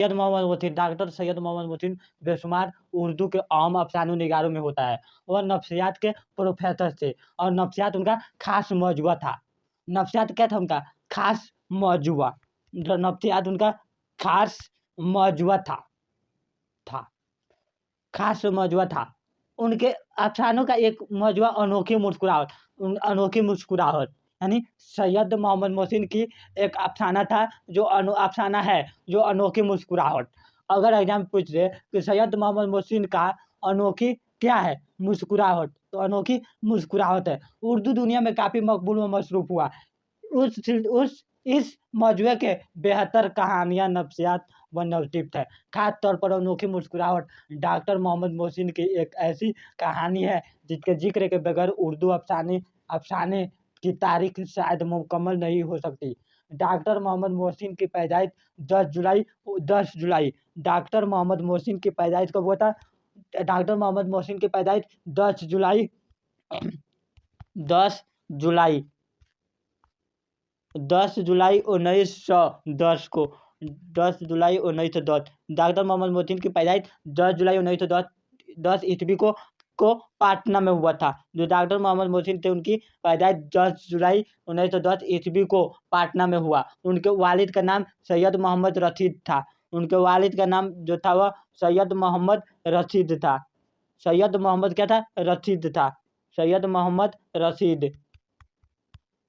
Syed Mohammad Mohsin, doctor Syed Mohammad Mohsin बेशुमार उर्दू के आम अफसानों निगारों में होता है। वह नफ्सियात के प्रोफेसर थे और नफ्सियात उनका खास मौजुआ था। नफ्सियात क्या था उनका खास मौजुआ, जो नफ्सियात उनका खास मौजुआ था खास मौजुआ था। उनके अफसानों का एक मौजुआ अनोखी मुस्कुराहट, यानी सैयद मोहम्मद मोहसिन की एक अफसाना था जो अफसाना है जो अनोखी मुस्कुराहट। अगर एग्जाम पूछ रहे कि सैयद मोहम्मद मोहसिन का अनोखी क्या है मुस्कुराहट, तो अनोखी मुस्कुराहट है। उर्दू दुनिया में काफ़ी मकबूल व मशरूफ हुआ। उस इस मौजुए के बेहतर कहानियाँ नफ्सियात व नवतिप्त है। खास तौर पर अनोखी मुस्कुराहट डॉक्टर मोहम्मद मोहसिन की एक ऐसी कहानी है जिसके जिक्र के बगैर उर्दू अफसाने की तारीख शायद मुकम्मल नहीं हो सकती। डॉक्टर मोहम्मद मोहसिन की पैदाइश 10 जुलाई डॉक्टर मोहम्मद मोहसिन की पैदाइश कब हुआ था? डॉक्टर मोहम्मद मोहसिन की पैदाइश 10 जुलाई 10 जुलाई 1910 को 10 जुलाई 1910 डॉक्टर मोहम्मद मोहसिन की पैदाइश 10 जुलाई 1910 ईस्वी को पाटना में हुआ था। जो डॉक्टर मोहम्मद मोहसिन थे उनकी पैदाइश 10 जुलाई 1910 ईस्वी को पाटना में हुआ। उनके वालिद का नाम सैयद मोहम्मद रशीद था। उनके वालिद का नाम जो था वह सैयद मोहम्मद रशीद था। सैयद मोहम्मद क्या था? रशीद था। सैयद मोहम्मद रशीद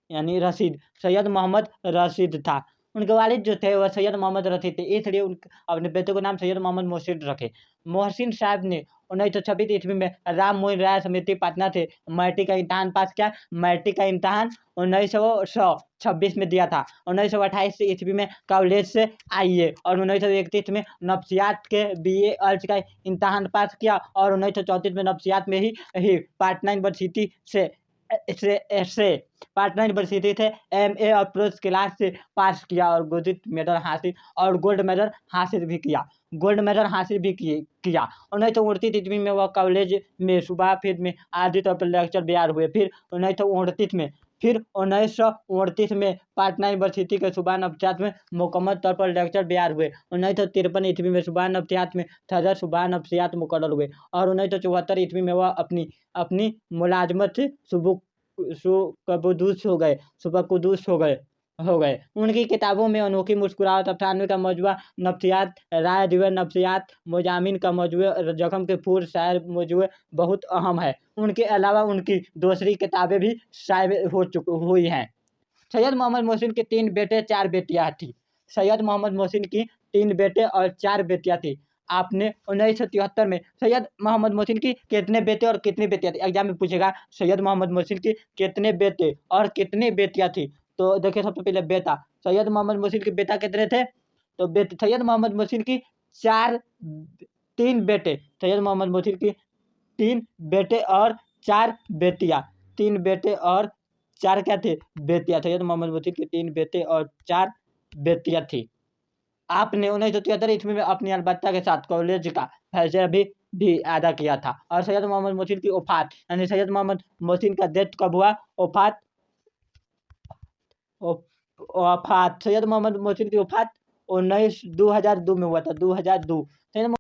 यानी रशीद, सैयद मोहम्मद रशीद था। उनके वालिद जो थे वह सैयद मोहम्मद रशीद थे, इसलिए अपने बेटे को नाम सैयद मोहम्मद मोहसिन रखे। मोहसिन साहब ने 1926 ईस्वी में राम मोहन राय समिति पटना से मैट्रिक का इम्तहान पास किया। मैट्रिक का इम्तहान 1926 में दिया था। 1928 ईस्वी में कॉलेज से आईए और 1931 में नफ्सियात के BA अर्ज का इम्तहान पास किया और 1934 में नफ्सियात में ही पाटना यूनिवर्सिटी से पाटना यूनिवर्सिटी से MA और प्लस क्लास से पास किया और गोल्ड मेडल हासिल भी किया। 1938 ईस्वी में वह कॉलेज में सुबह फिर में आदि तौर पर लेक्चर बिहार हुए। फिर 1938 में पाटना यूनिवर्सिटी के सुबह नफ्सियात में मुकम्मल तौर पर लेक्चर बिहार हुए। 1953 ईस्वी में सुबह नफ्सियात में सदर सुबह नफ्सियात मुकर्रर हुए और 1974 ईस्वी में वह अपनी मुलाजमत से सुबकुदूस हो गए। उनकी किताबों में अनोखी मुस्कुराहट, अफसानों का मौजुआ नफ्सियात, राय दिवर नफ्सियात, मोजामिन का मौजुए, जख्म के फूल शायर मौजुए बहुत अहम है। उनके अलावा उनकी दूसरी किताबें भी शाये हुई हैं। सैयद मोहम्मद मोहसिन के 3 बेटे 4 बेटियाँ थी। सैयद मोहम्मद मोहसिन की 3 बेटे और 4 बेटियाँ थी। आपने 1973 में सैयद मोहम्मद मोहसिन की कितने बेटे और कितनी बेटियाँ थी, एग्जाम में पूछेगा सैयद मोहम्मद मोहसिन की कितने बेटे और कितनी बेटियाँ थी। तो देखिए सबसे पहले बेटा, सैयद मोहम्मद मोहसिन के बेटा कितने थे? तो सैयद मोहम्मद मोहसिन की 3 बेटे, सैयद मोहम्मद मोहसिन की 3 बेटे और 4 बेटियाँ। 3 बेटे और 4 क्या थे? बेटियाँ। सैयद मोहम्मद मोहसिन के 3 बेटे और 4 बेटियाँ थी। आपने 1973 ईस्वी में अपनी अलबत्ता के साथ कॉलेज का फैसला भी अदा किया था। और सैयद मोहम्मद मोहसिन की वफ़ात, यानी सैयद मोहम्मद मोहसिन का डेथ कब हुआ? वफ़ात सैयद मोहम्मद मोहसिन की वफ़ात 2002 में हुआ था। 2002 सैयद